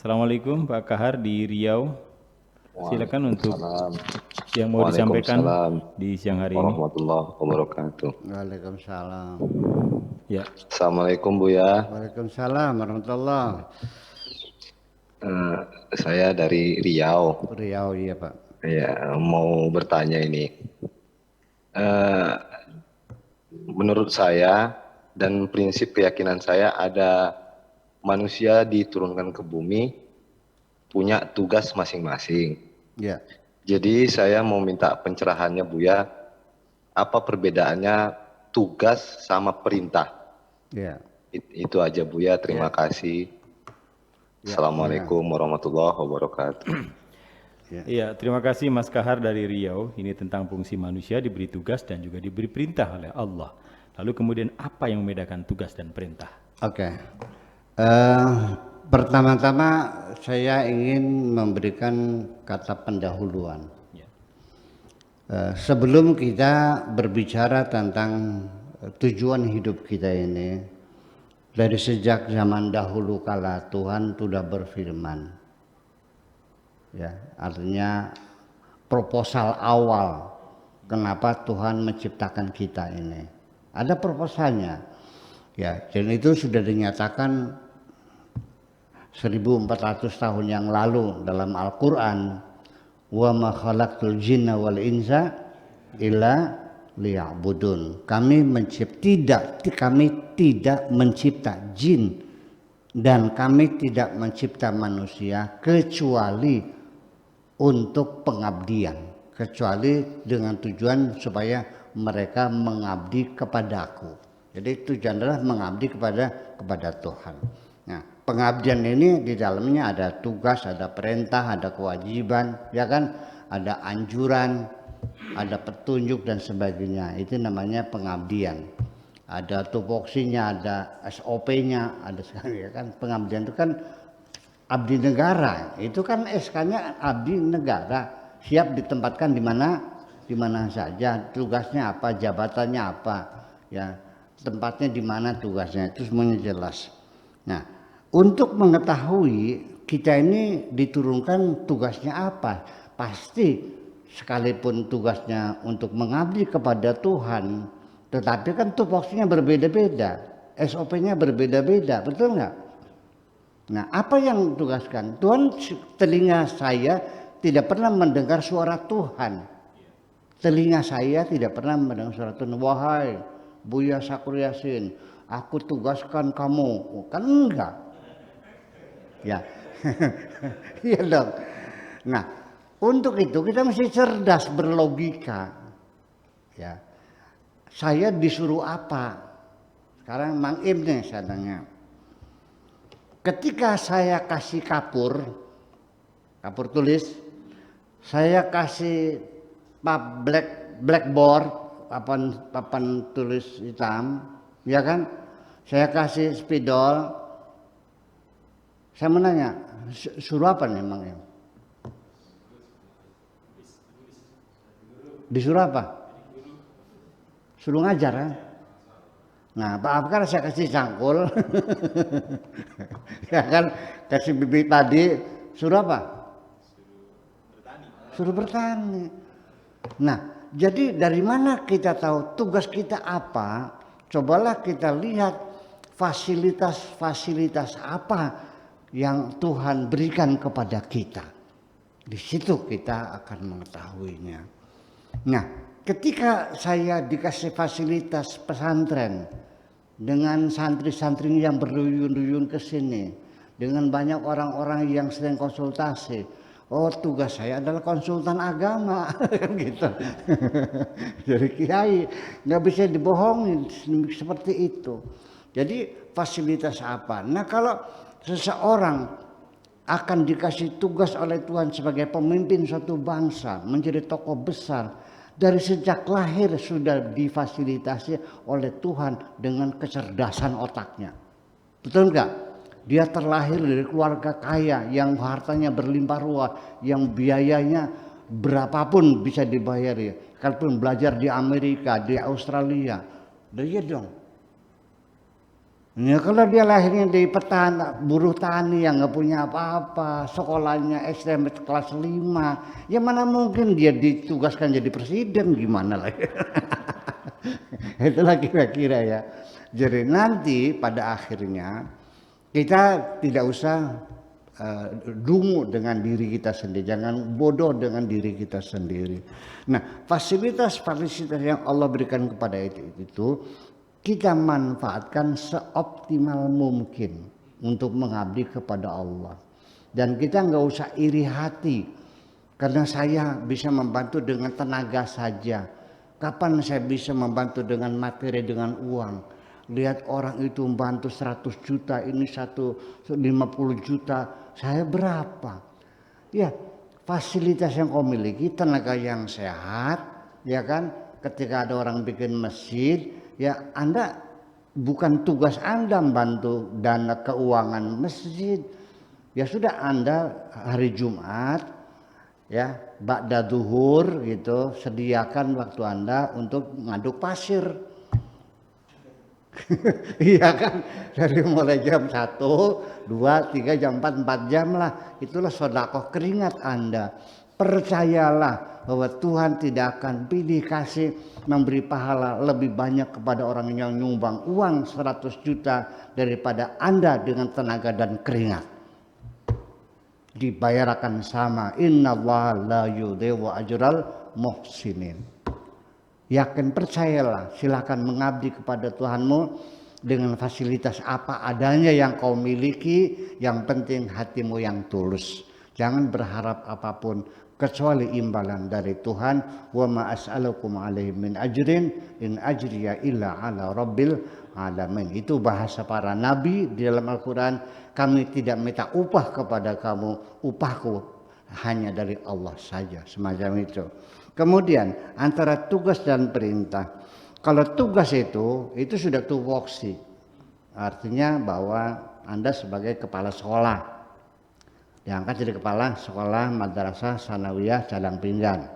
Assalamualaikum Pak Kahar di Riau. Silakan untuk Waalaikumsalam. yang mau disampaikan Waalaikumsalam di siang hari ini. warahmatullahi wabarakatuh. Waalaikumsalam. Ya, Assalamualaikum Buya. Waalaikumsalam warahmatullahi. Saya dari Riau. Riau, iya Pak. Ya, mau bertanya ini. Eh, Menurut saya dan prinsip keyakinan saya ada manusia diturunkan ke bumi punya tugas masing-masing. Ya. Jadi saya mau minta pencerahannya Buya, apa perbedaannya tugas sama perintah? Ya. Itu aja Buya, terima kasih. Assalamualaikum warahmatullahi wabarakatuh. iya, terima kasih Mas Kahar dari Riau. Ini tentang fungsi manusia diberi tugas dan juga diberi perintah oleh Allah. Lalu kemudian apa yang membedakan tugas dan perintah? Oke. Pertama-tama saya ingin memberikan kata pendahuluan. Ya. Sebelum kita berbicara tentang tujuan hidup kita ini, dari sejak zaman dahulu kala Tuhan sudah berfirman. Ya, artinya proposal awal kenapa Tuhan menciptakan kita ini. Ada proposalnya. Ya, dan itu sudah dinyatakan 1400 tahun yang lalu dalam Al-Qur'an. Wa ma khalaqtul jinna wal insa illa liya'budun. Kami tidak mencipta jin dan kami tidak mencipta manusia kecuali untuk pengabdian, kecuali dengan tujuan supaya mereka mengabdi kepadaku. Jadi tujuan adalah mengabdi kepada Tuhan. Nah, pengabdian ini di dalamnya ada tugas, ada perintah, ada kewajiban, ya kan? Ada anjuran, ada petunjuk dan sebagainya. Itu namanya pengabdian. Ada tupoksinya, ada SOP-nya, ada sekali, ya kan? Pengabdian itu kan abdi negara, itu kan SK-nya abdi negara, siap ditempatkan di mana saja, tugasnya apa, jabatannya apa, ya tempatnya di mana, tugasnya itu semuanya jelas. Nah, untuk mengetahui kita ini diturunkan tugasnya apa, pasti sekalipun tugasnya untuk mengabdi kepada Tuhan, tetapi kan tupoksinya berbeda-beda, SOP-nya berbeda-beda, betul nggak? Nah, apa yang tugaskan? Tuhan, telinga saya tidak pernah mendengar suara Tuhan. Telinga saya tidak pernah mendengar suara Tuhan. Wahai Buya Syakur Yasin, aku tugaskan kamu. Oh, kan enggak. Ya. Iya dong. Nah, untuk itu kita mesti cerdas, berlogika. Ya. Saya disuruh apa? Sekarang Mang Im nih saya tanya. Ketika saya kasih kapur tulis, saya kasih blackboard, papan tulis hitam, ya kan? Saya kasih spidol. Saya menanya, suruh apa nih Mang Im? Disuruh apa? Suruh ngajar kan? Nah, Pak Afkar saya kasih cangkul, ya kan, kasih bibit tadi, suruh apa? Suruh bertani. Nah, jadi dari mana kita tahu tugas kita apa? Cobalah kita lihat fasilitas-fasilitas apa yang Tuhan berikan kepada kita. Di situ kita akan mengetahuinya. Nah, ketika saya dikasih fasilitas pesantren dengan santri-santri yang berduyun-duyun ke sini, dengan banyak orang-orang yang sering konsultasi, oh tugas saya adalah konsultan agama, gitu. Jadi kiai nggak bisa dibohongin seperti itu. Jadi fasilitas apa? Nah, kalau seseorang akan dikasih tugas oleh Tuhan sebagai pemimpin suatu bangsa, menjadi tokoh besar, dari sejak lahir sudah difasilitasi oleh Tuhan dengan kecerdasan otaknya. Betul enggak? Dia terlahir dari keluarga kaya yang hartanya berlimpah ruah, yang biayanya berapapun bisa dibayar ya. Kalaupun belajar di Amerika, di Australia, dia dong. Ya, kalau dia lahirnya dari petani, buruh tani yang nggak punya apa-apa, sekolahnya SD kelas 5, ya mana mungkin dia ditugaskan jadi presiden, gimana lagi? Itulah kira-kira ya. Jadi nanti pada akhirnya kita tidak usah dungu dengan diri kita sendiri, jangan bodoh dengan diri kita sendiri. Nah, fasilitas-fasilitas yang Allah berikan kepada itu kita manfaatkan seoptimal mungkin untuk mengabdi kepada Allah. Dan kita nggak usah iri hati karena saya bisa membantu dengan tenaga saja. Kapan saya bisa membantu dengan materi, dengan uang? Lihat orang itu membantu 100 juta, ini 50 juta, saya berapa? Ya, fasilitas yang kau miliki, tenaga yang sehat, ya kan? Ketika ada orang bikin masjid, ya Anda bukan tugas Anda membantu dana keuangan masjid. Ya sudah, Anda hari Jumat ya ba'da zuhur gitu sediakan waktu Anda untuk ngaduk pasir. Iya kan, dari mulai jam 1, 2, 3, jam 4, 4 jam lah. Itulah sedekah keringat Anda. Percayalah bahwa Tuhan tidak akan pilih kasih memberi pahala lebih banyak kepada orang yang nyumbang uang 100 juta daripada Anda dengan tenaga dan keringat. Dibayarkan sama. Innallaha la yudhi'u ajral muhsinin. Yakin, percayalah, silakan mengabdi kepada Tuhanmu dengan fasilitas apa adanya yang kau miliki. Yang penting hatimu yang tulus. Jangan berharap apapun kecuali imbalan dari Tuhan. Wa ma as'alukum alaihi min ajrin in ajriya illa ala rabbil alamin. Itu bahasa para nabi di dalam Al-Quran. Kami tidak minta upah kepada kamu, upahku hanya dari Allah saja, semacam itu. Kemudian antara tugas dan perintah. Kalau tugas itu sudah tupoksi. Artinya bahwa Anda sebagai kepala sekolah diangkat jadi kepala sekolah madrasah sanawiyah Cadang Pinggan.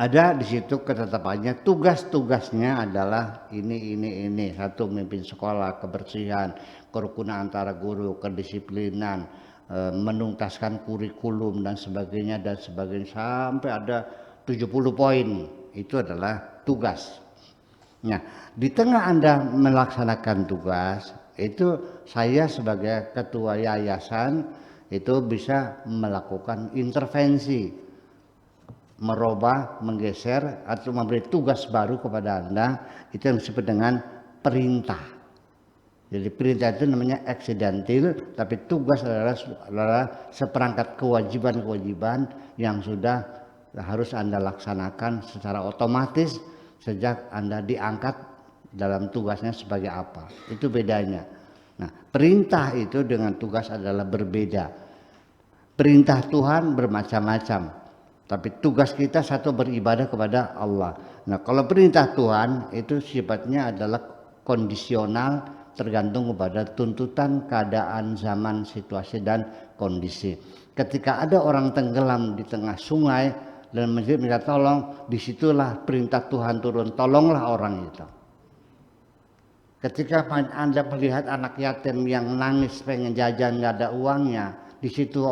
Ada di situ ketetapannya, tugas-tugasnya adalah ini. Satu, memimpin sekolah, kebersihan, kerukunan antara guru, kedisiplinan, menuntaskan kurikulum dan sebagainya sampai ada 70 poin. Itu adalah tugas. Nah, di tengah Anda melaksanakan tugas, itu saya sebagai ketua yayasan itu bisa melakukan intervensi, merubah, menggeser atau memberi tugas baru kepada Anda. Itu yang disebut dengan perintah. Jadi perintah itu namanya eksidentil, tapi tugas adalah seperangkat kewajiban-kewajiban yang sudah harus Anda laksanakan secara otomatis sejak Anda diangkat dalam tugasnya sebagai apa. Itu bedanya. Nah, perintah itu dengan tugas adalah berbeda. Perintah Tuhan bermacam-macam, tapi tugas kita satu, beribadah kepada Allah. Nah, kalau perintah Tuhan itu sifatnya adalah kondisional, tergantung kepada tuntutan, keadaan, zaman, situasi, dan kondisi. Ketika ada orang tenggelam di tengah sungai dan minta tolong, disitulah perintah Tuhan turun, tolonglah orang itu. Ketika Anda melihat anak yatim yang nangis pengen jajan nggak ada uangnya, di situ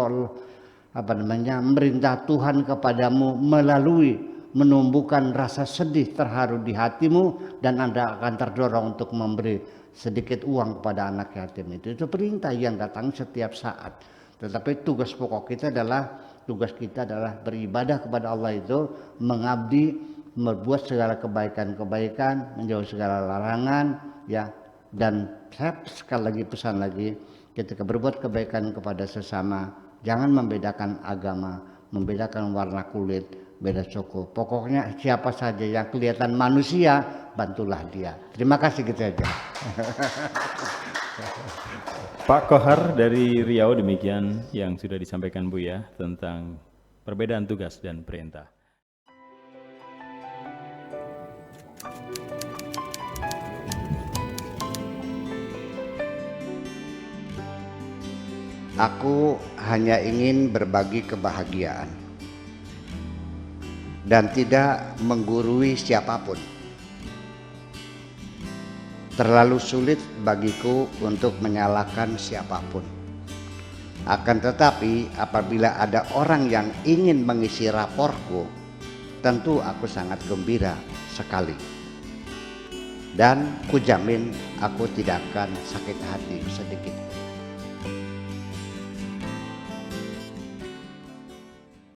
merintah Tuhan kepadamu melalui menumbuhkan rasa sedih, terharu di hatimu, dan Anda akan terdorong untuk memberi sedikit uang kepada anak yatim itu perintah yang datang setiap saat. Tetapi tugas pokok kita adalah beribadah kepada Allah, itu mengabdi, membuat segala kebaikan-kebaikan, menjauh segala larangan, ya. Dan saya sekali lagi pesan lagi, ketika berbuat kebaikan kepada sesama, jangan membedakan agama, membedakan warna kulit, beda suku. Pokoknya siapa saja yang kelihatan manusia, bantulah dia. Terima kasih, gitu aja. Pak Kohar dari Riau, demikian yang sudah disampaikan Buya tentang perbedaan tugas dan perintah. Aku hanya ingin berbagi kebahagiaan dan tidak menggurui siapapun. terlalu sulit bagiku untuk menyalahkan siapapun. Akan tetapi apabila ada orang yang ingin mengisi raporku, tentu aku sangat gembira sekali. Dan kujamin aku tidak akan sakit hati sedikit.